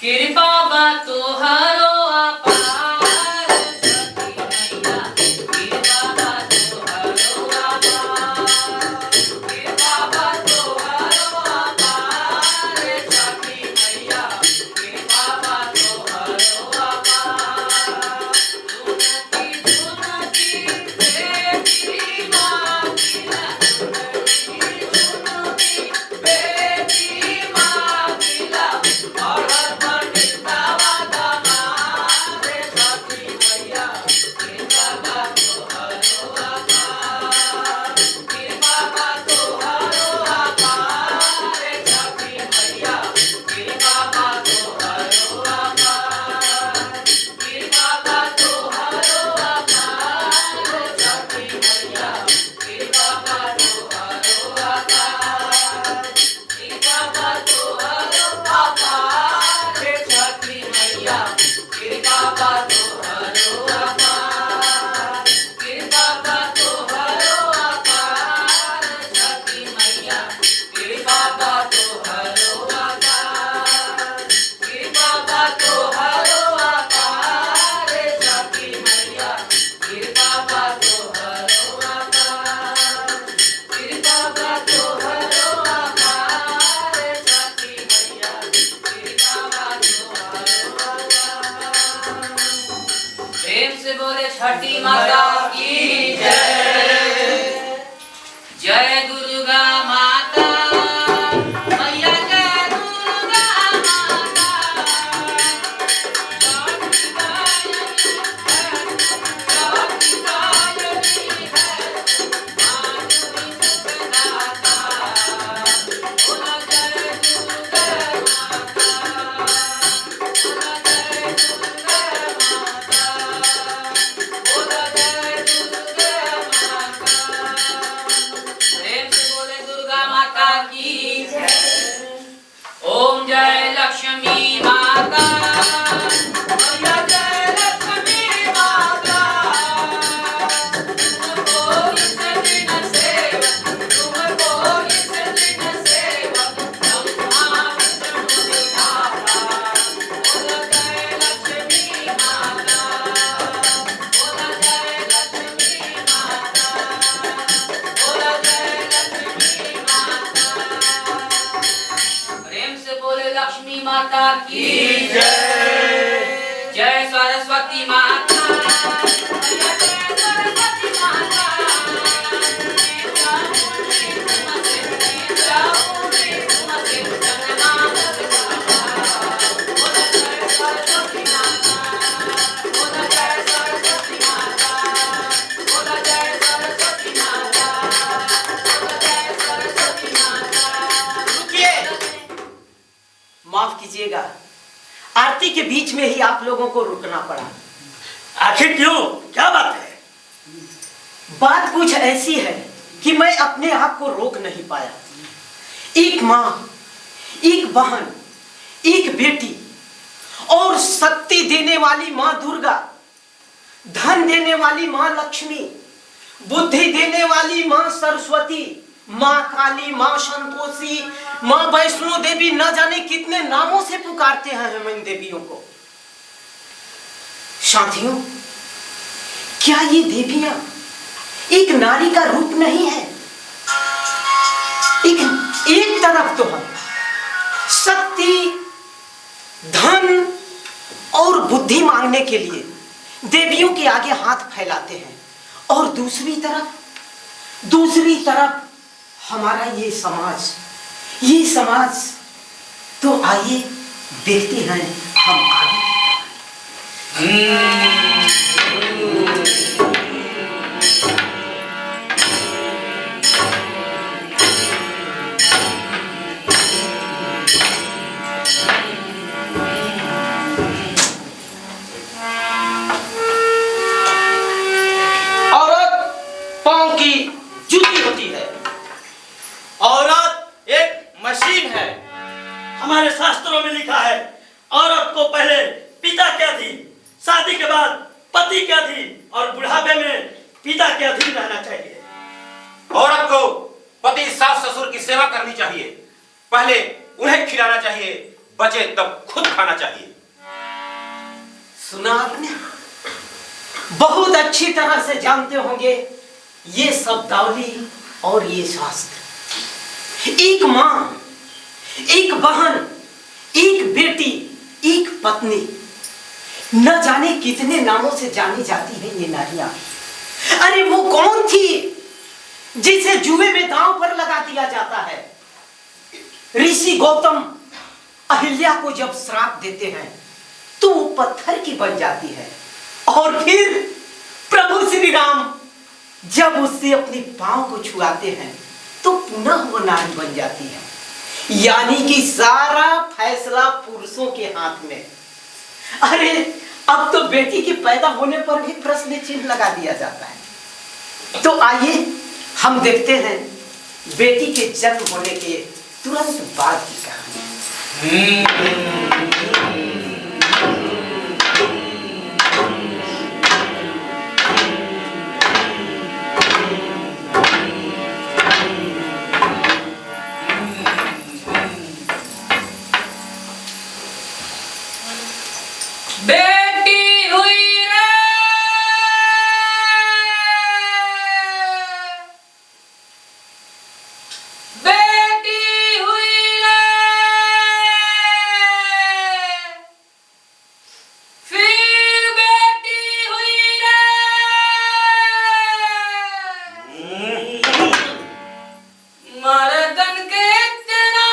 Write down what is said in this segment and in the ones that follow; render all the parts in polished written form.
कृपा बा तोहरो अपार सती मैया, कृपा बा तोहरो अपार, कृपा बा तोहरो अपार सती मैया, कृपा बा तोहरो अपार। सुनती बेटी मांगिला, सुनती बेटी मांगिला, छठी माता की जय। जय दुर्गा माता मैया, जय दुर्गा माता। ओम जय लक्ष्मी माता मैया, जय लक्ष्मी माता। तुमको इस दिन सेवक, तुमको इस दिन सेवक, ब्रह्मा विष्णु विधाता। बोलो जय लक्ष्मी माता, बोलो जय लक्ष्मी माता, बोलो जय लक्ष्मी माता। प्रेम से बोले लक्ष्मी माता की जय। जय सरस्वती माता, जय सरस्वती माता। माफ कीजिएगा, आरती के बीच में ही आप लोगों को रुकना पड़ा। आखिर क्यों, क्या बात है? बात कुछ ऐसी है कि मैं अपने आप को रोक नहीं पाया। एक माँ, एक बहन, एक बेटी और शक्ति देने वाली माँ दुर्गा, धन देने वाली माँ लक्ष्मी, बुद्धि देने वाली माँ सरस्वती, माँ काली, माँ संतोषी, माँ वैष्णो देवी, न जाने कितने नामों से पुकारते हैं हम इन देवियों को। साथियों, क्या ये देवियां एक नारी का रूप नहीं है? एक तरफ तो हम शक्ति, धन और बुद्धि मांगने के लिए देवियों के आगे हाथ फैलाते हैं, और दूसरी तरफ हमारा ये समाज। तो आइए देखते हैं हम आगे। शास्त्रों में लिखा है, औरत को पहले पिता के अधीन, शादी के बाद पति के अधीन और बुढ़ापे में पिता के अधीन रहना चाहिए। औरत को पति सास ससुर की सेवा करनी चाहिए, पहले उन्हें खिलाना चाहिए, बचे तब खुद खाना चाहिए। सुना आपने? बहुत अच्छी तरह से जानते होंगे ये शब्दावली और ये शास्त्र। एक मां, एक बहन, एक बेटी, एक पत्नी, न जाने कितने नामों से जानी जाती है ये नारियां। अरे वो कौन थी जिसे जुए में दांव पर लगा दिया जाता है? ऋषि गौतम अहिल्या को जब श्राप देते हैं तो वो पत्थर की बन जाती है, और फिर प्रभु श्री राम जब उससे अपनी पांव को छुआते हैं तो पुनः वो नारी बन जाती है। यानी कि सारा फैसला पुरुषों के हाथ में। अरे अब तो बेटी के पैदा होने पर भी प्रश्न चिन्ह लगा दिया जाता है। तो आइए हम देखते हैं बेटी के जन्म होने के तुरंत बाद की कहानी। बेटी हुई रे, बेटी हुई रे, फिर बेटी हुई रे। मर्दन के इतना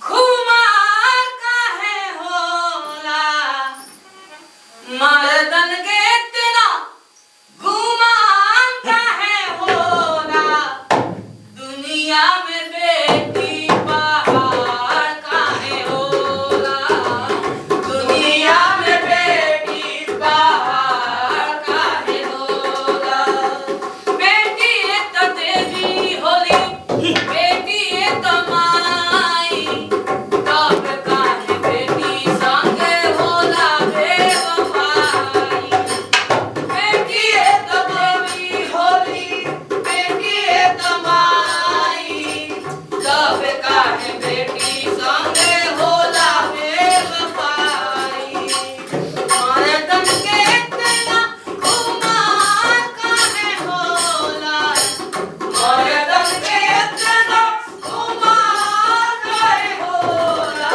खुमार काहे होला, मर्दन के इतना गुमान काहे होला, दुनिया में बेटी पहाड़ काहे होला, दुनिया में बेटी पहाड़ काहे होला। बेटी एक देवी होली, बेटी एक माई, तब काहे बेटी संगे होला बेवफाई। बेटी एक देवी होली, बेटी एक माई, तब काहे बेटी संगे होला बेवफाई। मर्दन के इतना खुमार काहे होला, मर्दन के इतना खुमार काहे होला,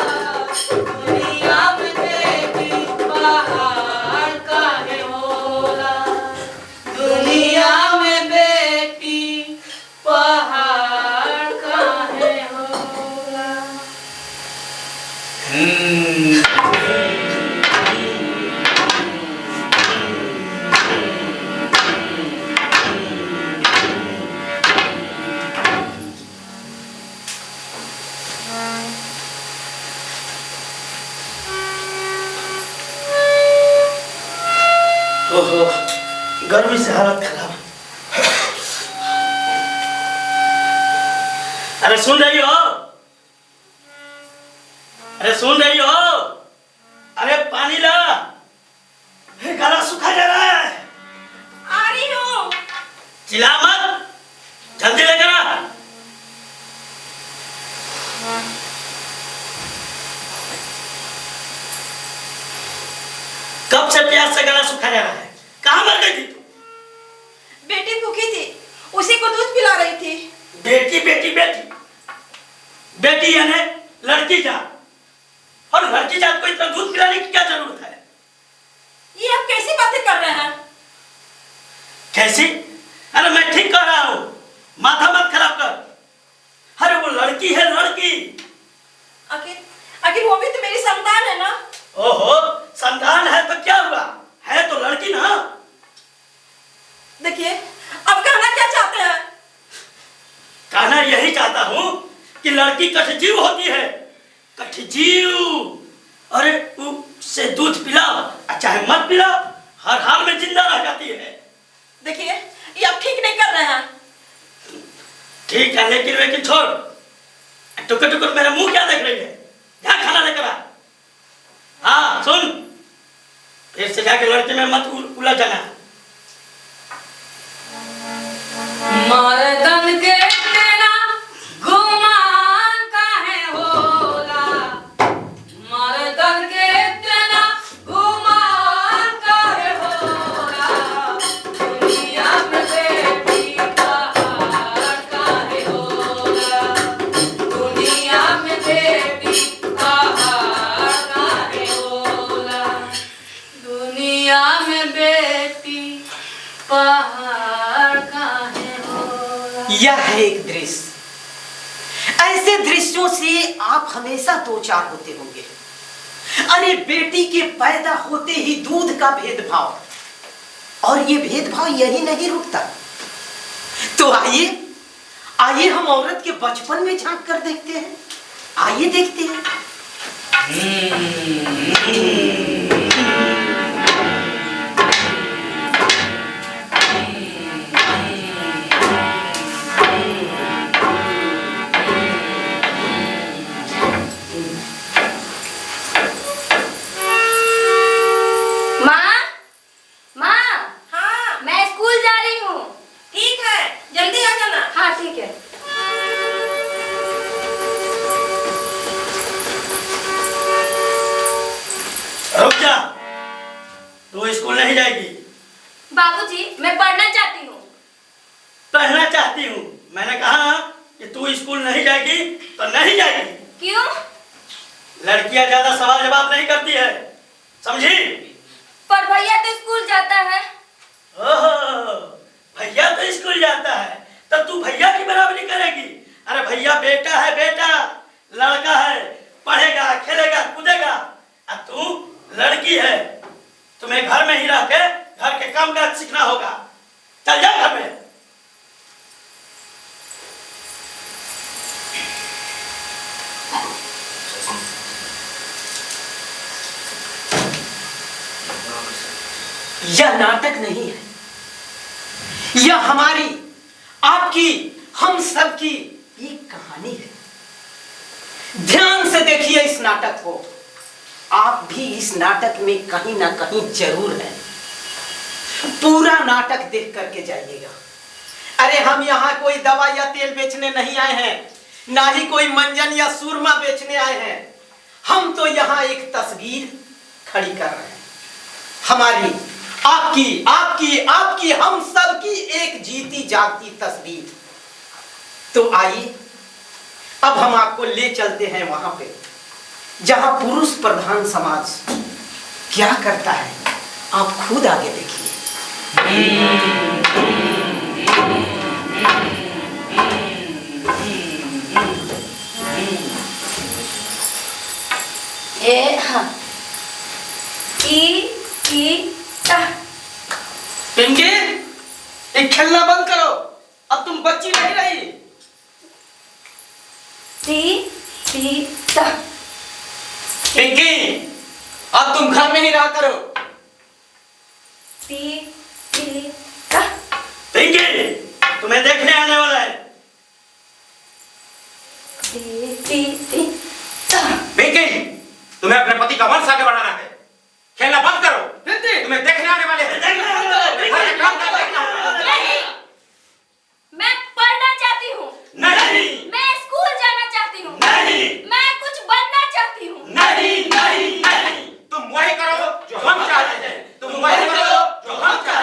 दुनिया में बेटी पहाड़ काहे होला, दुनिया में बेटी पहाड़ काहे होला। ओहो, गर्मी से हालत खराब। अरे सुन रही हो? अरे सुन रही हो? अरे पानी ला, गला सूखा जा रहा है। आ रही हूँ। चिल्ला मत, जल्दी लेकर आ। कब से प्यास से गला सूखा जा रहा है? कहाँ मर गई थी तू? बेटी भूखी थी, उसी को दूध पिला रही थी। बेटी बेटी बेटी बेटी यानी लड़की जात, और लड़की जात को इतना दूध पिलाने की क्या जरूरत है? ये आप कैसी बातें कर रहे हैं? कैसी? अरे मैं ठीक कह रहा हूँ, माथा मत खराब कर। अरे वो लड़की है, लड़की। आखिर वो भी तो मेरी संतान है ना। ओहो, संतान है तो क्या हुआ, है तो लड़की ना। देखिए, अब कहना क्या चाहते हैं? कहना यही चाहता हूँ कि लड़की कठजीव होती है, कठजीव। अरे उससे दूध पिलाओ, चाहे मत पिलाओ, हर हाल में जिंदा रह जाती है। देखिए, ये आप ठीक नहीं कर रहे हैं। ठीक है, लेकिन छोड़। टुकर टुकर मेरा मुंह क्या देख रही है? जा खाना लेकर आ। हाँ सुन, फिर से जाके लड़के में मत उलझ जाना। मर्दन के इतना गुमान काहे होला, मर्दन के इतना गुमान काहे होला, दुनिया में बेटी का हार काहे होला, दुनिया में बेटी का हार काहे होला, दुनिया में बेटी पहाड़ काहे होला। यह है एक दृश्य। ऐसे दृश्यों से आप हमेशा दो चार होते होंगे। अरे बेटी के पैदा होते ही दूध का भेदभाव, और ये भेदभाव यही नहीं रुकता। तो आइए आइए हम औरत के बचपन में झांक कर देखते हैं। आइए देखते हैं। माँ, माँ, हाँ मैं स्कूल जा रही हूँ। ठीक है, जल्दी आ जाना। हाँ ठीक है। रुक जा, तू स्कूल नहीं जाएगी। बाबूजी, मैं पढ़ना चाहती हूँ। पढ़ना चाहती हूँ, मैंने कहा कि तू स्कूल नहीं जाएगी तो नहीं जाएगी। क्यों? लड़कियां ज्यादा सवाल जवाब नहीं करती है, समझी? पर भैया तो स्कूल जाता है। ओहो, भैया तो स्कूल जाता है, तब तू भैया की बराबरी करेगी? अरे भैया बेटा है, बेटा लड़का है, पढ़ेगा खेलेगा कूदेगा, अब तू लड़की है, तुम्हें घर में ही रह के घर के काम काज सीखना होगा। चल जा घर में। यह नाटक नहीं है, यह हमारी, आपकी, हम सब की एक कहानी है। ध्यान से देखिए इस नाटक को। आप भी इस नाटक में कहीं ना कहीं जरूर हैं। पूरा नाटक देख करके जाइएगा। अरे हम यहाँ कोई दवा या तेल बेचने नहीं आए हैं, ना ही कोई मंजन या सूरमा बेचने आए हैं। हम तो यहाँ एक तस्वीर खड़ी कर रहे हैं। हमारी, आपकी, आपकी, आपकी, हम सब की एक जीती जागती तस्वीर। तो आइए अब हम आपको ले चलते हैं वहां पे जहां पुरुष प्रधान समाज क्या करता है। आप खुद आगे देखिए। हाँ। पिंकी, एक खेलना बंद करो, अब तुम बच्ची नहीं रही। पिंकी, अब तुम घर में ही रहा करो। पिंकी, तुम्हें देखने आने वाला है। पिंकी, तुम्हें अपने पति का वंश आगे बढ़ाना है, खेलना बंद करो। तुम्हें देखने आने वाले हैं। नहीं, मैं पढ़ना चाहती हूँ। नहीं, मैं स्कूल जाना चाहती हूँ। नहीं, मैं कुछ बनना चाहती हूँ। नहीं, नहीं, नहीं। तुम वही करो जो हम चाहते हैं। तुम वही करो जो हम चाहते हैं।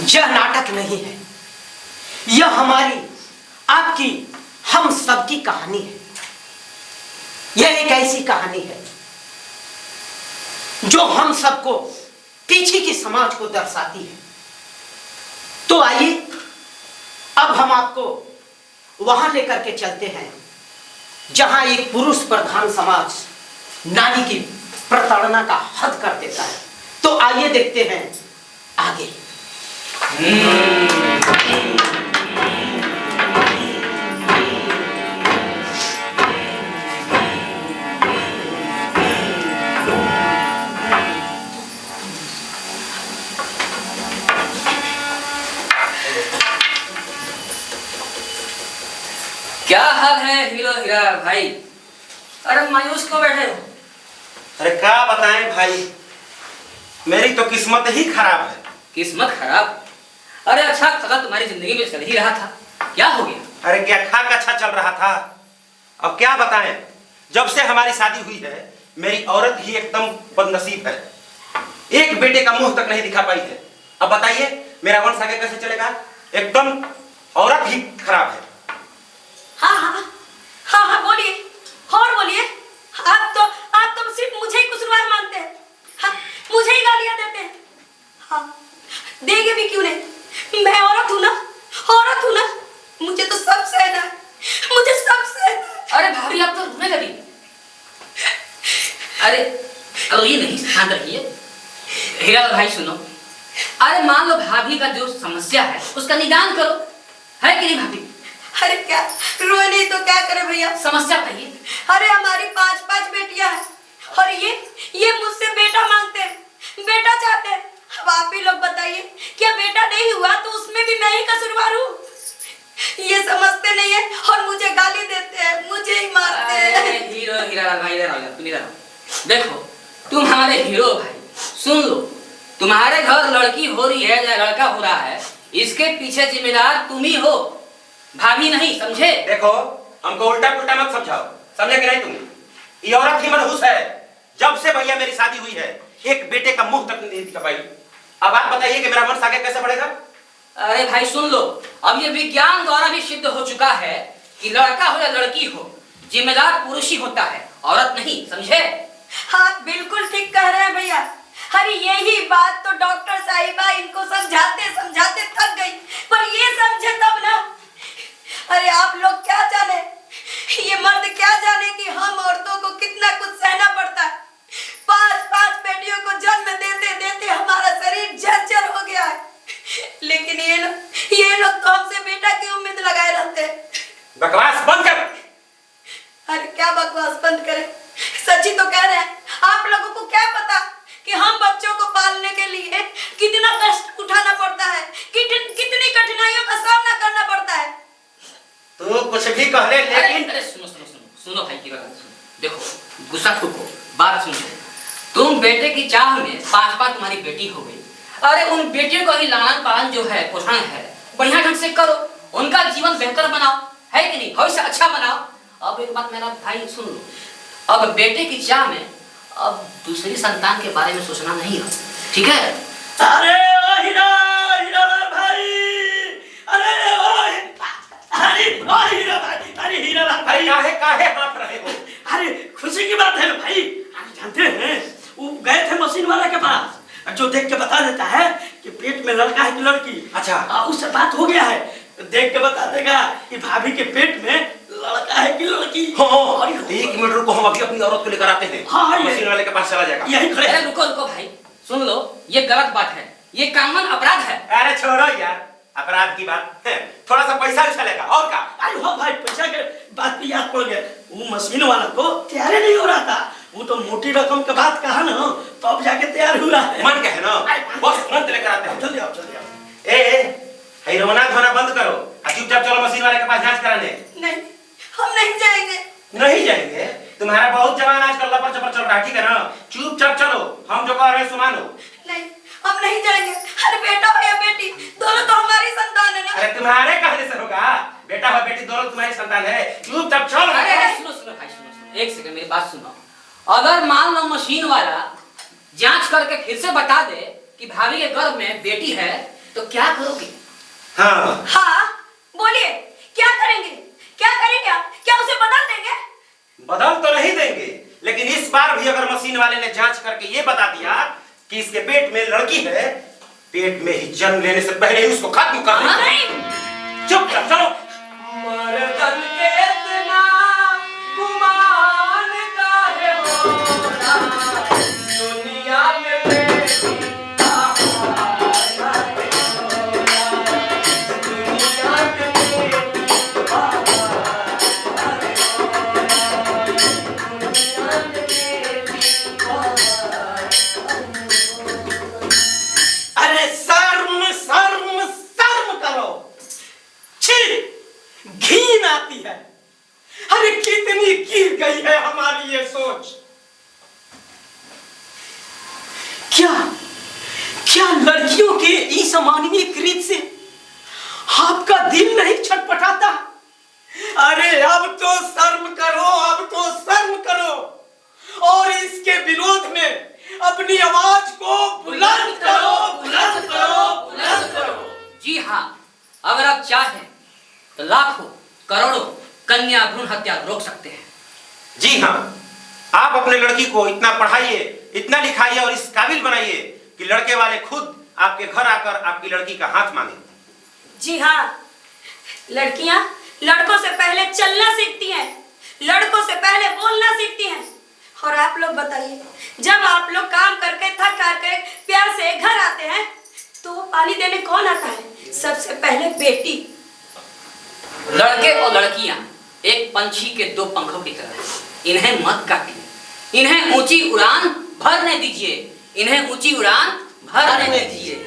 यह नाटक नहीं है, यह हमारी, आपकी, हम सबकी कहानी है। यह एक ऐसी कहानी है जो हम सबको, पीछे की समाज को दर्शाती है। तो आइए अब हम आपको वहां लेकर के चलते हैं जहां एक पुरुष प्रधान समाज नारी की प्रताड़ना का हद कर देता है। तो आइए देखते हैं आगे। क्या हाल है हीरो हीरा भाई? अरे मायूस क्यों बैठे हो? अरे क्या बताएं भाई, मेरी तो किस्मत ही खराब है। किस्मत खराब? अरे अच्छा खासा तुम्हारी जिंदगी में चल ही रहा था, क्या हो गया? अरे क्या खा का अच्छा चल रहा था, अब क्या बताएं। जब से हमारी शादी हुई है मेरी औरत ही एकदम बदनसीब है, एक बेटे का मुंह तक नहीं दिखा पाई है। अब बताइए मेरा वंश आगे कैसे चलेगा? एकदम औरत ही खराब है। हाँ हाँ हाँ हाँ बोलिए, और बोलिए। आप तो सिर्फ मुझे ही कसूरवार मानते हैं, हाँ, मुझे ही गालियां देते हैं। हाँ, देंगे भी क्यों नहीं, मैं औरत हूँ ना, औरत हूँ ना, मुझे तो सब सहना है, मुझे सब सहना है। अरे भाभी आप तो रोने लगी। अरे ये नहीं, शांत रहिए। हीरा भाई सुनो, अरे मान लो भाभी का जो समस्या है उसका निदान करो, है कि नहीं भाभी? अरे क्या रोए नहीं तो क्या करे भैया? समस्या कहिए। अरे हमारी 5 बेटियां हैं और ये मुझसे बेटा मांगते हैं, बेटा चाहते हैं। अब आप ही लोग बताइए, क्या बेटा नहीं हुआ तो उसमें भी मैं ही कसूरवार हूँ? ये समझते नहीं है और मुझे गाली देते हैं, मुझे ही मारते हैं। हीरो हीरा भाई तुम इधर आओ। देखो तुम हमारे हीरो भाई, सुन लो, तुम्हारे घर लड़की हो रही है या लड़का हो रहा है, इसके पीछे जिम्मेदार तुम ही हो, भाभी नहीं, समझे? देखो हमको उल्टा पुल्टा मत समझाओ, समझे कि नहीं तुम? ये औरत ही मनहूस है। जब से भैया मेरी शादी हुई है एक बेटे का मुंह तक नहीं दिखा पाई। अब आप बताइए कि मेरा वंश आगे कैसे बढ़ेगा? अरे भाई सुन लो, अब ये विज्ञान द्वारा भी सिद्ध हो चुका है कि लड़का हो या लड़की हो, जिम्मेदार पुरुष ही होता है, औरत नहीं, समझे? हाँ बिल्कुल ठीक कह रहे हैं भैया। अरे यही बात तो डॉक्टर साहिबा इनको समझाते समझाते थक गई, पर ये समझे तब ना। अरे आप लोग क्या जाने, ये मर्द क्या जाने कि हम औरतों को कितना कुछ सहना पड़ता है। 5 बेटियों को जन्म देते देते हमारा शरीर जर्जर हो गया है, लेकिन ये लोग तो हमसे बेटा की उम्मीद लगाए रहते हैं। बकवास बंद कर। अरे क्या बकवास बंद करें, सच्ची तो कह रहे हैं। आप लोगों को क्या पता कि हम बच्चों को पालने के लिए कितना कष्ट उठाना पड़ता है, कितनी कठिनाइयों का सामना करना पड़ता है। तू कुछ भी कह ले, लेकिन अरे सुनो भाई की बात सुनो। देखो गुस्सा थूको, बात सुनो। तुम बेटे की चाह में 5 तुम्हारी बेटी हो गई। अरे उन बेटियों को ही लालन पालन जो है, पोषण है, बढ़िया ढंग से करो, उनका जीवन बेहतर बनाओ, है कि नहीं? भविष्य अच्छा बनाओ। अब एक बात मेरा भाई सुन लो, अब बेटे की चाह में अब दूसरी संतान के बारे में सोचना नहीं है, ठीक है? अरे ओ हीरा भाई, अरे हीरा भाई, अरे हीरा भाई, काहे हाँफ रहे हो? अरे खुशी की बात है ना भाई। जानते हैं वो गए थे मशीन वाला के पास, जो देख के बता देता है कि पेट में लड़का है कि लड़की। अच्छा। उससे बात हो गया है, देख के बता देगा कि भाभी के पेट में लड़का है कि लड़की। हाँ, 1 मिनट रुको, हम अभी अपनी औरत को लेकर आते हैं। हाँ, मशीन वाले के पास चला जाएगा। यही खड़े। अरे रुको भाई, सुन लो, ये गलत बात है, ये कानून अपराध है। अरे छोड़ो यार, अपराध की बात है, थोड़ा सा पैसा भी चलेगा और क्या। अरे हाँ भाई, पैसा के बात पे याद पड़ गया, वो मशीन वाला को तैयार नहीं हो रहा था। वो तो मोटी रकम के बात कहा ना, तो अब जाके तैयार हुआ है। मन कहे ना, बस तुरंत लेकर आते हैं। जल्दी आओ जल्दी आओ। ए रोना धोना बंद करो, चुपचाप चलो मशीन वाले के पास जांच कराने। नहीं, हम नहीं जाएंगे। नहीं जाएंगे? तुम्हारा बहुत जवान आजकल लपर चपर चल रहा है, ठीक है ना? चुपचाप चलो, हम जो कह रहे हैं सुमानो। नहीं, हम नहीं जाएंगे। अरे बेटा हो या बेटी, दोनों तो हमारी संतान है ना। अरे तुम्हारे कहने से होगा? बेटा हो बेटी दोनों तुम्हारी संतान है, चुपचाप चलो। अरे सुनो भाई, सुनो, एक सेकंड मेरी बात सुनो। अगर मान लो मशीन वाला जांच करके फिर से बता दे कि भाभी के गर्भ में बेटी है, तो क्या करोगे? हाँ हाँ बोलिए, क्या करेंगे? क्या करेंगे आप? क्या उसे बदल देंगे? बदल तो नहीं देंगे, लेकिन इस बार भी अगर मशीन वाले ने जांच करके ये बता दिया कि इसके पेट में लड़की है, पेट में ही जन्म लेने से पहले ही उसको खत्म कर देंगे। नहीं। चुप चलो। मर्दन के इतना गुमान काहे होला, दुनिया में बेटी आवाज़ काहे होला, दुनिया में बेटी आवाज़ काहे होला, दुनिया में बेटी आवाज़ काहे होला। अरे शर्म शर्म शर्म करो, छी घिन आती है। अरे कितनी गिर गई है हमारी ये सोच। क्या क्या लड़कियों के इस अमानवीय कृत्य से आपका दिल नहीं छटपटाता? अरे अब तो शर्म करो, अब तो शर्म करो और इसके विरोध में अपनी आवाज को बुलंद करो, बुलंद करो, बुलंद करो। जी हाँ, अगर आप चाहें तो लाखों करोड़ों कन्या भ्रूण हत्या रोक सकते हैं। जी हाँ, आप अपने लड़की को इतना पढ़ाइए, इतना लिखाइए और इस काबिल बनाइए कि लड़के वाले खुद आपके घर आकर आपकी लड़की का हाथ मांगे। जी हाँ, लड़कियां लड़कों से पहले चलना सीखती हैं, लड़कों से पहले बोलना सीखती हैं। और आप लोग बताइए, जब आप लोग काम करके थक करके प्यार से घर आते हैं तो वो पानी देने कौन आता है? सबसे पहले बेटी। लड़के और लड़कियां एक पंछी के दो पंखों की तरह, इन्हें मत काटिए, इन्हें ऊंची उड़ान भरने दीजिए, इन्हें ऊंची उड़ान भरने दीजिए।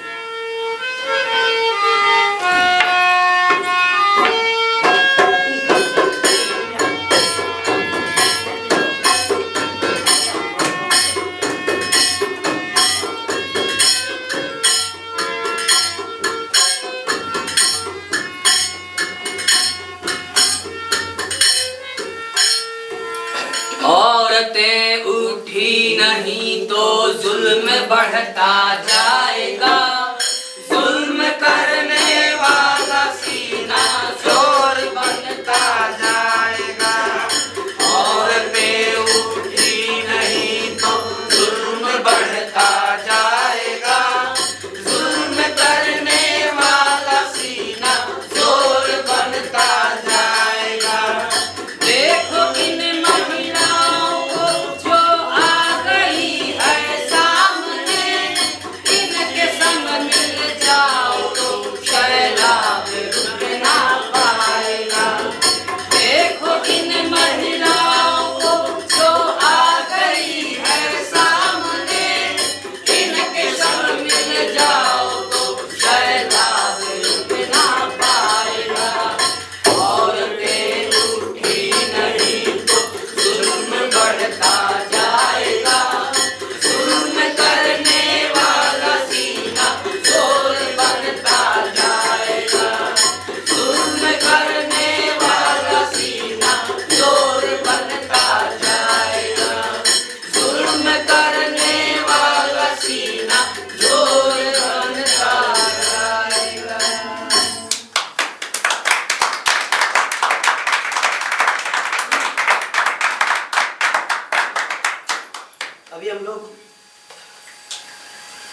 औरतें उठी नहीं तो जुल्म बढ़ता जाएगा, जुल्म करने वाला सीना जोर बनता जाएगा। औरतें उठी नहीं तो जुल्म बढ़ता जाएगा, जुल्म करने वाला सीना जोर बनता जाएगा। देखो इन महिलाओं को जो आ गई है सामने, इनके संग मिल जाओ तो सैलाब रुक ना पाएगा। देखो इन महिलाओं को जो आ गई है सामने, इनके संग मिल जाओ तो सैलाब रुक ना पाएगा। औरतें उठी नहीं तो जुल्म बढ़ता जाएगा, जुल्म करने वाला सीना जोर बनता जाएगा, जुल्म करने वाला सीना जोर बनता जाएगा, जुल्म करने वाला सीना जोर बनता जाएगा।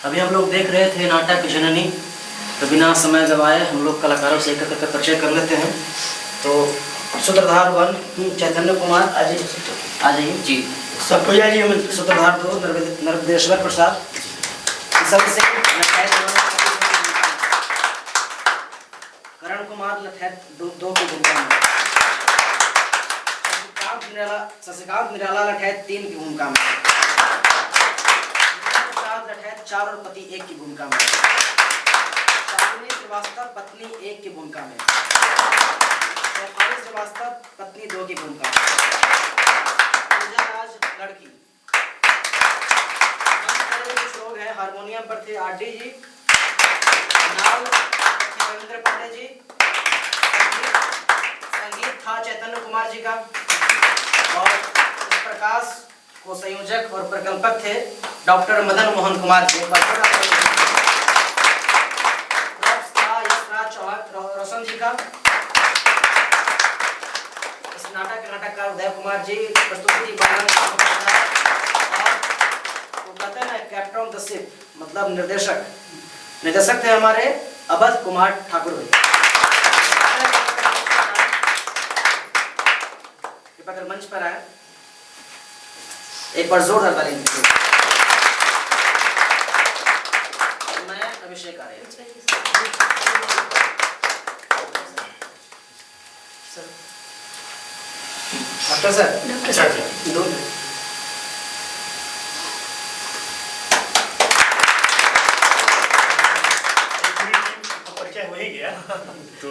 अभी हम लोग देख रहे थे नाटक जननी। तो बिना समय गवाए हम लोग कलाकारों से एक करके परिचय कर लेते हैं। तो सूत्रधार 1 चैतन्य कुमार, आ जाइए जी। सबको जाइए। सूत्रधार 2 नर्मदेश्वर प्रसाद, सबसे करण कुमार लठैत 2 की भूमिका में, शशिकांत निराला लठैत 3 की भूमिका में, लठैत 4 और पति 1 की भूमिका में, शालिनी श्रीवास्तव पत्नी 1 की भूमिका में, शेफाली श्रीवास्तव पत्नी 2 की भूमिका में, पूजा राज लड़की। कुछ लोग हैं, हारमोनियम पर थे आरडी जी, नाल रविंद्र पांडे जी, संगीत था चैतन्य कुमार जी का, और इस प्रकाश को संयोजक और प्रकल्पक थे डॉक्टर मदन मोहन कुमार जी। इस नाटक के नाटककार उदय कुमार जी, प्रस्तुति बालन और वो कहते हैं ना कैप्टन ऑफ द शिप, मतलब निर्देशक थे हमारे अवध कुमार ठाकुर भाई। कृपया कर मंच पर आए, एक बार जोरदार ताली दीजिए। मैं अभिषेक आर्य। डॉक्टर सर, अच्छा अच्छा, दो परिचय हो ही गया तो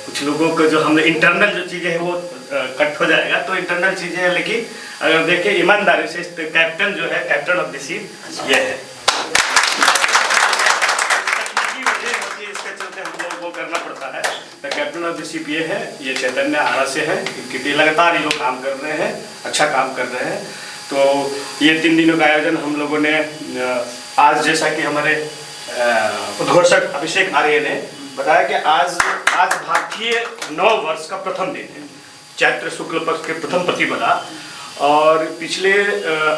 कुछ लोगों को जो हमने इंटरनल जो चीज़ें हैं वो कट हो जाएगा, तो इंटरनल चीज़ें हैं, लेकिन अगर देखें ईमानदारी से तो कैप्टन जो है, कैप्टन ऑफ द शिप ये है। तकनीकी वजह होती है, इसके चलते हम लोगों को करना पड़ता है। तो कैप्टन ऑफ द शिप ये है, ये चैतन्य आरा से है, क्योंकि लगातार ये लोग काम कर रहे हैं, अच्छा काम कर रहे हैं। तो ये 3 दिनों का आयोजन हम लोगों ने आज, जैसा कि हमारे उद्घोषक अभिषेक आर्य ने बताया कि आज भारतीय नव वर्ष का प्रथम दिन है, चैत्र शुक्ल पक्ष के प्रथम प्रतिपदा, और पिछले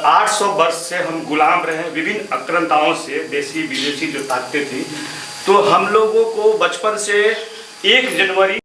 800 वर्ष से हम गुलाम रहे विभिन्न आक्रांताओं से, देशी विदेशी जो ताकतें थी। तो हम लोगों को बचपन से 1 जनवरी